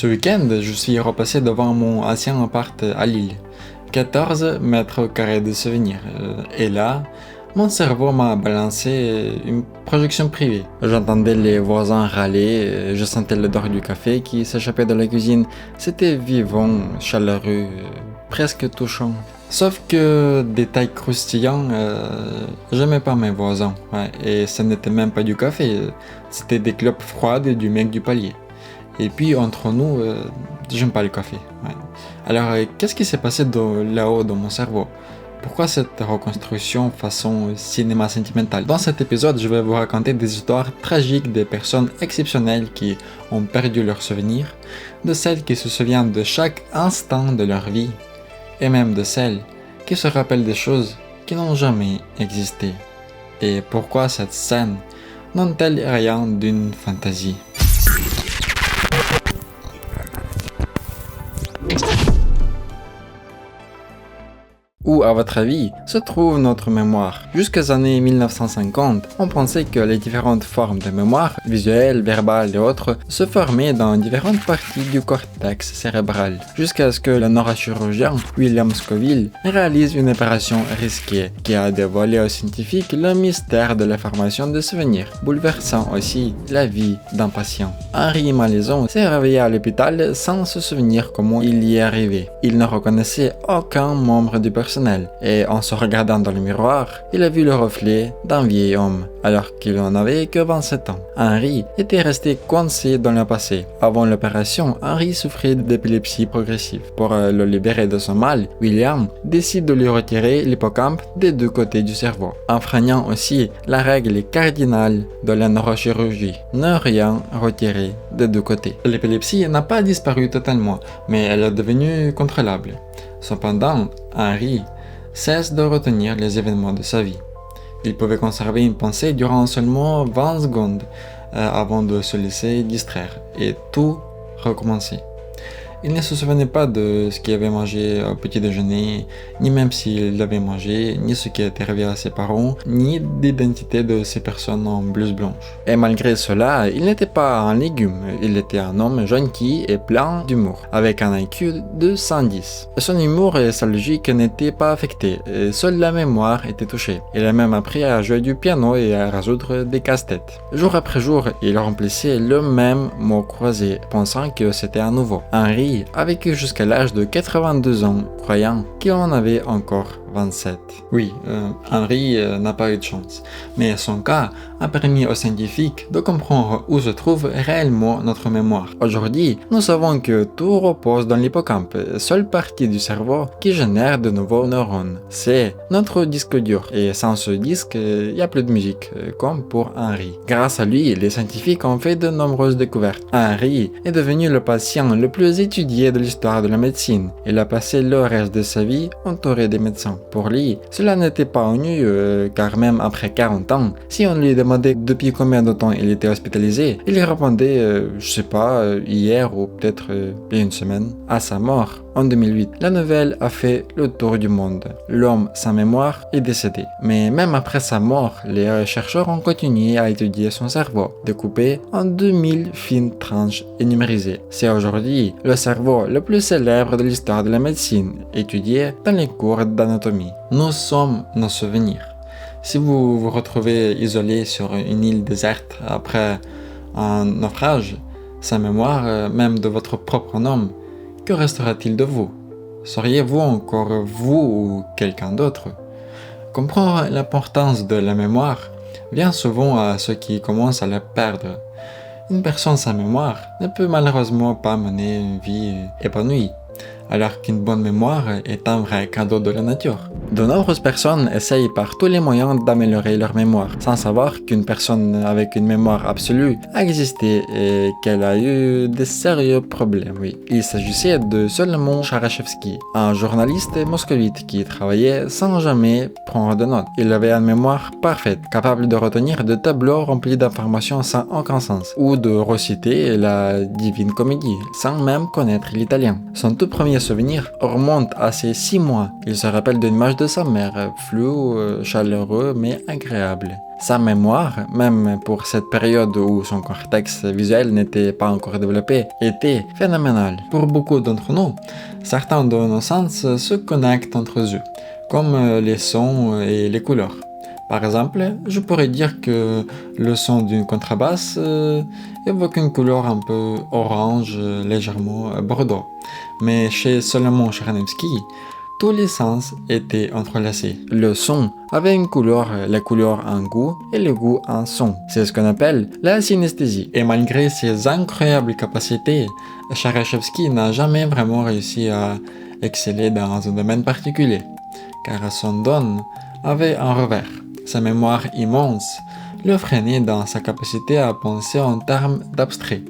Ce week-end, je suis repassé devant mon ancien appart à Lille. 14 mètres carrés de souvenirs. Et là, mon cerveau m'a balancé une projection privée. J'entendais les voisins râler, je sentais l'odeur du café qui s'échappait de la cuisine. C'était vivant, chaleureux, presque touchant. Sauf que, détail croustillant, j'aimais pas mes voisins. Ouais, et ce n'était même pas du café, c'était des clopes froides du mec du palier. Et puis entre nous, j'aime pas le café. Ouais. Alors, qu'est-ce qui s'est passé là-haut dans mon cerveau? Pourquoi cette reconstruction façon cinéma sentimental? Dans cet épisode, je vais vous raconter des histoires tragiques des personnes exceptionnelles qui ont perdu leurs souvenirs, de celles qui se souviennent de chaque instant de leur vie, et même de celles qui se rappellent des choses qui n'ont jamais existé. Et pourquoi cette scène n'ont-elles rien d'une fantaisie? Où, à votre avis, se trouve notre mémoire? Jusqu'aux années 1950, on pensait que les différentes formes de mémoire, visuelle, verbale et autres, se formaient dans différentes parties du cortex cérébral, jusqu'à ce que le neurochirurgien William Scoville réalise une opération risquée qui a dévoilé aux scientifiques le mystère de la formation de souvenirs, bouleversant aussi la vie d'un patient. Henri Malaison s'est réveillé à l'hôpital sans se souvenir comment il y est arrivé. Il ne reconnaissait aucun membre du personnel. Et en se regardant dans le miroir, il a vu le reflet d'un vieil homme, alors qu'il n'en avait que 27 ans. Henri était resté coincé dans le passé. Avant l'opération, Henri souffrait d'épilepsie progressive. Pour le libérer de son mal, William décide de lui retirer l'hippocampe des deux côtés du cerveau, enfreignant aussi la règle cardinale de la neurochirurgie: ne rien retirer des deux côtés. L'épilepsie n'a pas disparu totalement, mais elle est devenue contrôlable. Cependant, Henri cesse de retenir les événements de sa vie. Il pouvait conserver une pensée durant seulement 20 secondes avant de se laisser distraire et tout recommencer. Il ne se souvenait pas de ce qu'il avait mangé au petit déjeuner, ni même s'il l'avait mangé, ni ce qui était arrivé à ses parents, ni d'identité de ces personnes en blouse blanche. Et malgré cela, il n'était pas un légume, il était un homme gentil et plein d'humour, avec un IQ de 110. Son humour et sa logique n'étaient pas affectés, et seule la mémoire était touchée. Il a même appris à jouer du piano et à résoudre des casse-têtes. Jour après jour, il remplissait le même mot croisé, pensant que c'était un nouveau. Henri a vécu jusqu'à l'âge de 82 ans, croyant qu'il en avait encore 27. Oui, Henri n'a pas eu de chance, mais son cas a permis aux scientifiques de comprendre où se trouve réellement notre mémoire. Aujourd'hui, nous savons que tout repose dans l'hippocampe, seule partie du cerveau qui génère de nouveaux neurones. C'est notre disque dur, et sans ce disque, il n'y a plus de musique, comme pour Henri. Grâce à lui, les scientifiques ont fait de nombreuses découvertes. Henri est devenu le patient le plus étudié de l'histoire de la médecine. Il a passé le reste de sa vie entouré des médecins. Pour lui, cela n'était pas ennuyeux, car même après 40 ans, si on lui demandait depuis combien de temps il était hospitalisé, il répondait, je sais pas, hier ou peut-être il y a une semaine. À sa mort, en 2008, la nouvelle a fait le tour du monde. L'homme sans mémoire est décédé. Mais même après sa mort, les chercheurs ont continué à étudier son cerveau, découpé en 2000 fines tranches et numérisées. C'est aujourd'hui le cerveau le plus célèbre de l'histoire de la médecine, étudié dans les cours d'anatomie. Nous sommes nos souvenirs. Si vous vous retrouvez isolé sur une île déserte après un naufrage, sans mémoire même de votre propre nom, que restera-t-il de vous? Seriez-vous encore vous ou quelqu'un d'autre? Comprendre l'importance de la mémoire vient souvent à ceux qui commencent à la perdre. Une personne sans mémoire ne peut malheureusement pas mener une vie épanouie, alors qu'une bonne mémoire est un vrai cadeau de la nature. De nombreuses personnes essayent par tous les moyens d'améliorer leur mémoire, sans savoir qu'une personne avec une mémoire absolue a existé et qu'elle a eu de sérieux problèmes. Oui. Il s'agissait de Solomon Charachevski, un journaliste moscovite qui travaillait sans jamais prendre de notes. Il avait une mémoire parfaite, capable de retenir des tableaux remplis d'informations sans aucun sens, ou de reciter la Divine Comédie, sans même connaître l'italien. Son tout premier premier souvenir remonte à ses 6 mois. Il se rappelle d'une image de sa mère, floue, chaleureux mais agréable. Sa mémoire, même pour cette période où son cortex visuel n'était pas encore développé, était phénoménale. Pour beaucoup d'entre nous, certains de nos sens se connectent entre eux, comme les sons et les couleurs. Par exemple, je pourrais dire que le son d'une contrebasse évoque une couleur un peu orange, légèrement bordeaux. Mais chez Solomon Charnevski, tous les sens étaient entrelacés. Le son avait une couleur, la couleur un goût et le goût un son. C'est ce qu'on appelle la synesthésie. Et malgré ses incroyables capacités, Charachevski n'a jamais vraiment réussi à exceller dans un domaine particulier, car son don avait un revers. Sa mémoire immense le freinait dans sa capacité à penser en termes d'abstrait.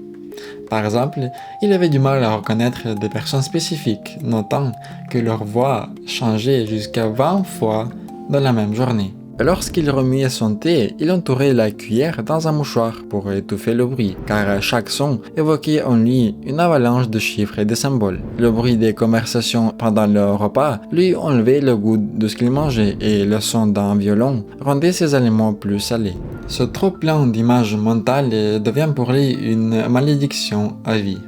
Par exemple, il avait du mal à reconnaître des personnes spécifiques, notant que leur voix changeait jusqu'à 20 fois dans la même journée. Lorsqu'il remuait son thé, il entourait la cuillère dans un mouchoir pour étouffer le bruit, car chaque son évoquait en lui une avalanche de chiffres et de symboles. Le bruit des conversations pendant le repas lui enlevait le goût de ce qu'il mangeait et le son d'un violon rendait ses aliments plus salés. Ce trop-plein d'images mentales devient pour lui une malédiction à vie.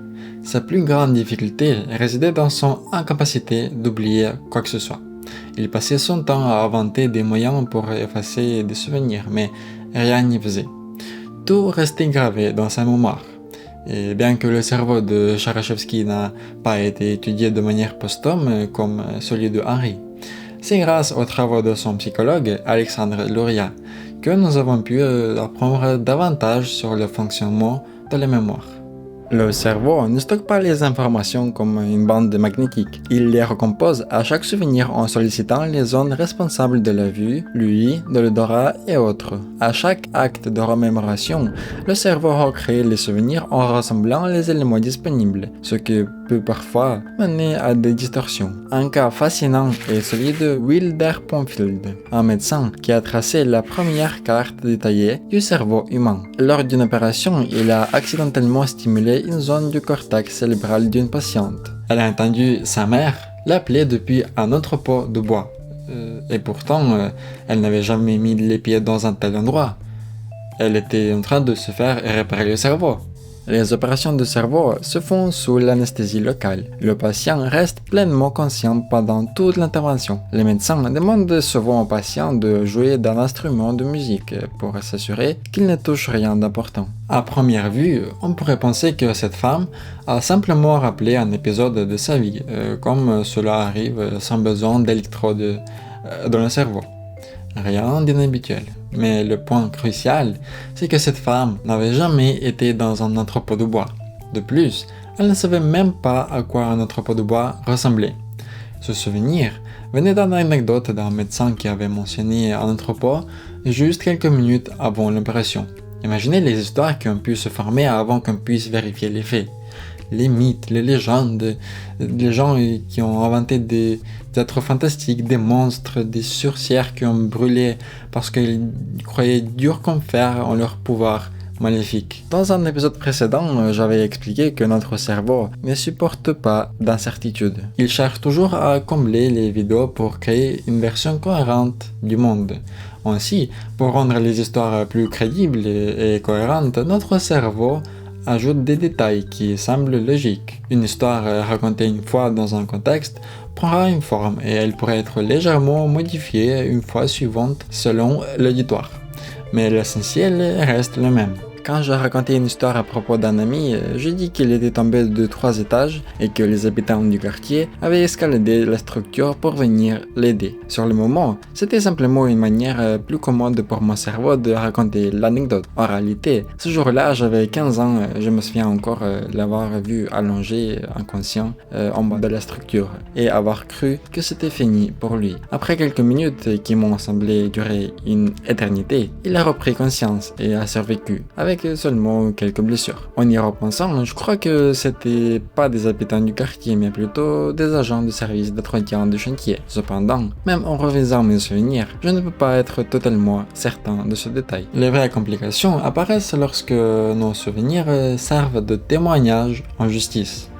Sa plus grande difficulté résidait dans son incapacité d'oublier quoi que ce soit. Il passait son temps à inventer des moyens pour effacer des souvenirs, mais rien n'y faisait. Tout restait gravé dans sa mémoire. Et bien que le cerveau de Charachevski n'a pas été étudié de manière posthume comme celui de Henri, c'est grâce aux travaux de son psychologue, Alexandre Luria, que nous avons pu apprendre davantage sur le fonctionnement de la mémoire. Le cerveau ne stocke pas les informations comme une bande magnétique. Il les recompose à chaque souvenir en sollicitant les zones responsables de la vue, l'ouïe, de l'odorat et autres. À chaque acte de remémoration, le cerveau recrée les souvenirs en rassemblant les éléments disponibles, ce qui peut parfois mener à des distorsions. Un cas fascinant est celui de Wilder Pomfield, un médecin qui a tracé la première carte détaillée du cerveau humain. Lors d'une opération, il a accidentellement stimulé une zone du cortex cérébral d'une patiente. Elle a entendu sa mère l'appeler depuis un entrepôt de bois. Et pourtant, elle n'avait jamais mis les pieds dans un tel endroit. Elle était en train de se faire réparer le cerveau. Les opérations de cerveau se font sous l'anesthésie locale. Le patient reste pleinement conscient pendant toute l'intervention. Les médecins demandent souvent au patient de jouer d'un instrument de musique pour s'assurer qu'il ne touche rien d'important. À première vue, on pourrait penser que cette femme a simplement rappelé un épisode de sa vie, comme cela arrive sans besoin d'électrodes dans le cerveau. Rien d'inhabituel. Mais le point crucial, c'est que cette femme n'avait jamais été dans un entrepôt de bois. De plus, elle ne savait même pas à quoi un entrepôt de bois ressemblait. Ce souvenir venait d'une anecdote d'un médecin qui avait mentionné un entrepôt juste quelques minutes avant l'opération. Imaginez les histoires qui ont pu se former avant qu'on puisse vérifier les faits. Les mythes, les légendes, les gens qui ont inventé des êtres fantastiques, des monstres, des sorcières qui ont brûlé parce qu'ils croyaient dur comme fer en leur pouvoir maléfique. Dans un épisode précédent, j'avais expliqué que notre cerveau ne supporte pas d'incertitude. Il cherche toujours à combler les vidéos pour créer une version cohérente du monde. Ainsi, pour rendre les histoires plus crédibles et cohérentes, notre cerveau ajoute des détails qui semblent logiques. Une histoire racontée une fois dans un contexte prendra une forme et elle pourrait être légèrement modifiée une fois suivante selon l'auditoire. Mais l'essentiel reste le même. Quand je racontais une histoire à propos d'un ami, je dis qu'il était tombé de 3 étages et que les habitants du quartier avaient escaladé la structure pour venir l'aider. Sur le moment, c'était simplement une manière plus commode pour mon cerveau de raconter l'anecdote. En réalité, ce jour-là, j'avais 15 ans, je me souviens encore l'avoir vu allongé, inconscient, en bas de la structure et avoir cru que c'était fini pour lui. Après quelques minutes qui m'ont semblé durer une éternité, il a repris conscience et a survécu, avec seulement quelques blessures. En y repensant, je crois que c'était pas des habitants du quartier, mais plutôt des agents de service d'entretien de chantier. Cependant, même en revisant mes souvenirs, je ne peux pas être totalement certain de ce détail. Les vraies complications apparaissent lorsque nos souvenirs servent de témoignage en justice.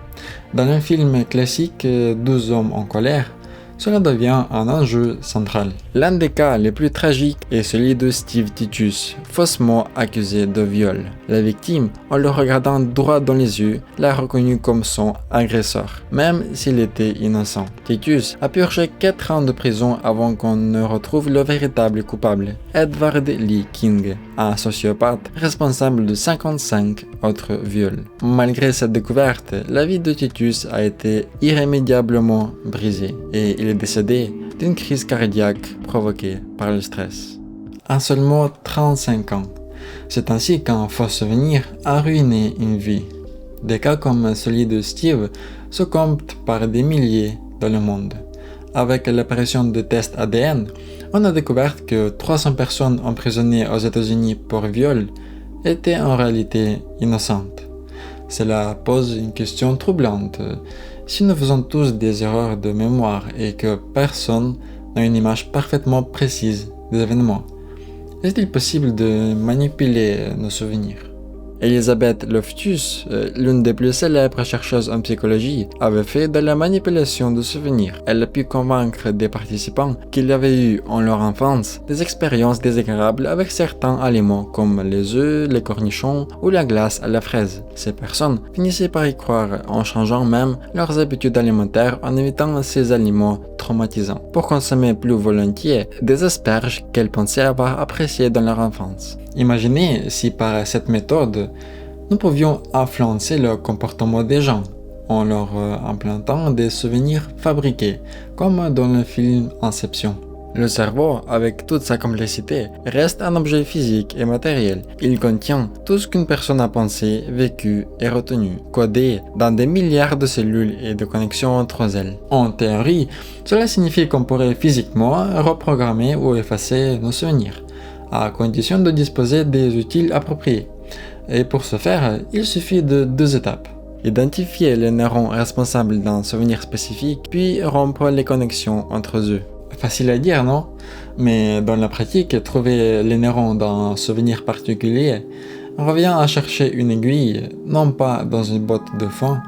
Dans un film classique 12 hommes en colère, cela devient un enjeu central. L'un des cas les plus tragiques est celui de Steve Titus, faussement accusé de viol. La victime, en le regardant droit dans les yeux, l'a reconnu comme son agresseur, même s'il était innocent. Titus a purgé 4 ans de prison avant qu'on ne retrouve le véritable coupable, Edward Lee King, un sociopathe responsable de 55 autres viols. Malgré cette découverte, la vie de Titus a été irrémédiablement brisée et il est décédé d'une crise cardiaque provoquée par le stress. En seulement 35 ans. C'est ainsi qu'un faux souvenir a ruiné une vie. Des cas comme celui de Steve se comptent par des milliers dans le monde. Avec l'apparition de tests ADN, on a découvert que 300 personnes emprisonnées aux États-Unis pour viol étaient en réalité innocentes. Cela pose une question troublante. Si nous faisons tous des erreurs de mémoire et que personne n'a une image parfaitement précise des événements, est-il possible de manipuler nos souvenirs? Elizabeth Loftus, l'une des plus célèbres chercheuses en psychologie, avait fait de la manipulation de souvenirs. Elle a pu convaincre des participants qu'ils avaient eu en leur enfance des expériences désagréables avec certains aliments comme les œufs, les cornichons ou la glace à la fraise. Ces personnes finissaient par y croire en changeant même leurs habitudes alimentaires en évitant ces aliments traumatisants pour consommer plus volontiers des asperges qu'elles pensaient avoir appréciées dans leur enfance. Imaginez si par cette méthode, nous pouvions influencer le comportement des gens en leur implantant des souvenirs fabriqués, comme dans le film Inception. Le cerveau, avec toute sa complexité, reste un objet physique et matériel. Il contient tout ce qu'une personne a pensé, vécu et retenu, codé dans des milliards de cellules et de connexions entre elles. En théorie, cela signifie qu'on pourrait physiquement reprogrammer ou effacer nos souvenirs, à condition de disposer des outils appropriés. Et pour ce faire, il suffit de 2 étapes. Identifier les neurones responsables d'un souvenir spécifique, puis rompre les connexions entre eux. Facile à dire, non? Mais dans la pratique, trouver les neurones d'un souvenir particulier revient à chercher une aiguille, non pas dans une botte de foin,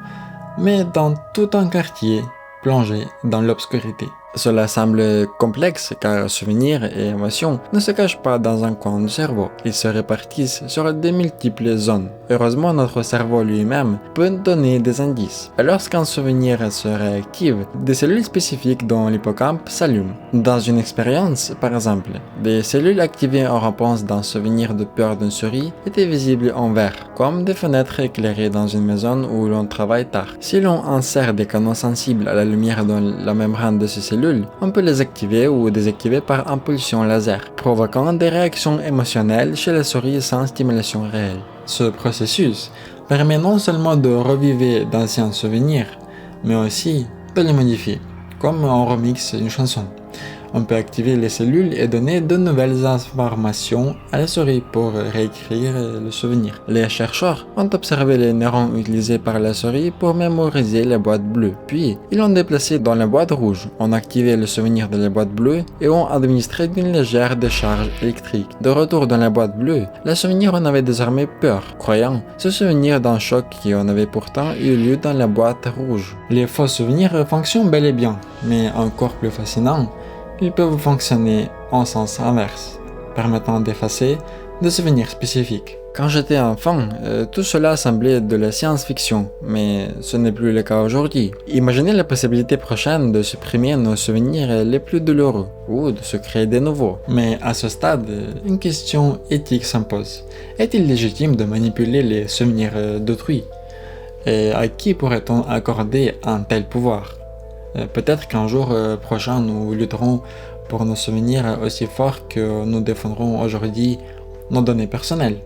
mais dans tout un quartier plongé dans l'obscurité. Cela semble complexe car souvenirs et émotions ne se cachent pas dans un coin du cerveau, ils se répartissent sur de multiples zones. Heureusement, notre cerveau lui-même peut donner des indices. Lorsqu'un souvenir se réactive, des cellules spécifiques dans l'hippocampe s'allument. Dans une expérience, par exemple, des cellules activées en réponse d'un souvenir de peur d'une souris étaient visibles en vert, comme des fenêtres éclairées dans une maison où l'on travaille tard. Si l'on insère des canaux sensibles à la lumière dans la membrane de ces cellules, on peut les activer ou désactiver par impulsion laser, provoquant des réactions émotionnelles chez la souris sans stimulation réelle. Ce processus permet non seulement de revivre d'anciens souvenirs, mais aussi de les modifier, comme on remixe une chanson. On peut activer les cellules et donner de nouvelles informations à la souris pour réécrire le souvenir. Les chercheurs ont observé les neurones utilisés par la souris pour mémoriser les boîtes bleues. Puis, ils l'ont déplacé dans la boîte rouge, ont activé le souvenir de la boîte bleue et ont administré une légère décharge électrique. De retour dans la boîte bleue, le souvenir en avait désormais peur, croyant se souvenir d'un choc qui en avait pourtant eu lieu dans la boîte rouge. Les faux souvenirs fonctionnent bel et bien, mais encore plus fascinant, ils peuvent fonctionner en sens inverse, permettant d'effacer des souvenirs spécifiques. Quand j'étais enfant, tout cela semblait de la science-fiction, mais ce n'est plus le cas aujourd'hui. Imaginez la possibilité prochaine de supprimer nos souvenirs les plus douloureux, ou de se créer des nouveaux. Mais à ce stade, une question éthique s'impose. Est-il légitime de manipuler les souvenirs d'autrui? Et à qui pourrait-on accorder un tel pouvoir? Peut-être qu'un jour prochain, nous lutterons pour nos souvenirs aussi forts que nous défendrons aujourd'hui nos données personnelles.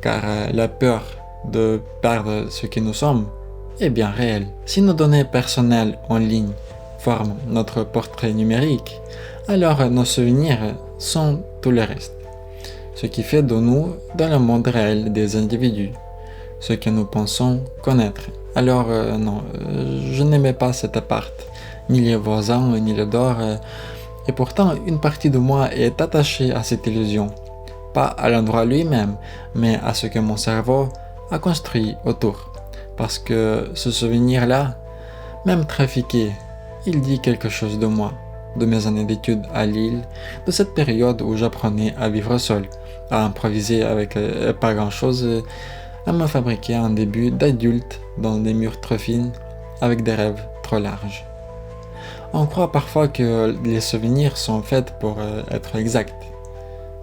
Car la peur de perdre ce que nous sommes est bien réelle. Si nos données personnelles en ligne forment notre portrait numérique, alors nos souvenirs sont tout le reste. Ce qui fait de nous, dans le monde réel des individus, ce que nous pensons connaître. Alors non, je n'aimais pas cet appart, ni les voisins, ni l'odeur, et pourtant une partie de moi est attachée à cette illusion, pas à l'endroit lui-même, mais à ce que mon cerveau a construit autour. parce que ce souvenir-là, même trafiqué, il dit quelque chose de moi, de mes années d'études à Lille, de cette période où j'apprenais à vivre seul, à improviser avec pas grand-chose, à me fabriquer un début d'adulte dans des murs trop fines, avec des rêves trop larges. On croit parfois que les souvenirs sont faits pour être exacts.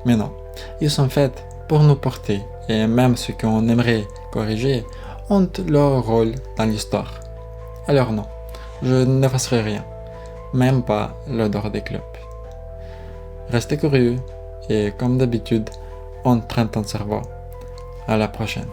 Mais non, ils sont faits pour nous porter, et même ceux qu'on aimerait corriger ont leur rôle dans l'histoire. Alors non, je n'effacerai rien, même pas l'odeur des clopes. Restez curieux, et comme d'habitude, entraîne ton cerveau. À la prochaine.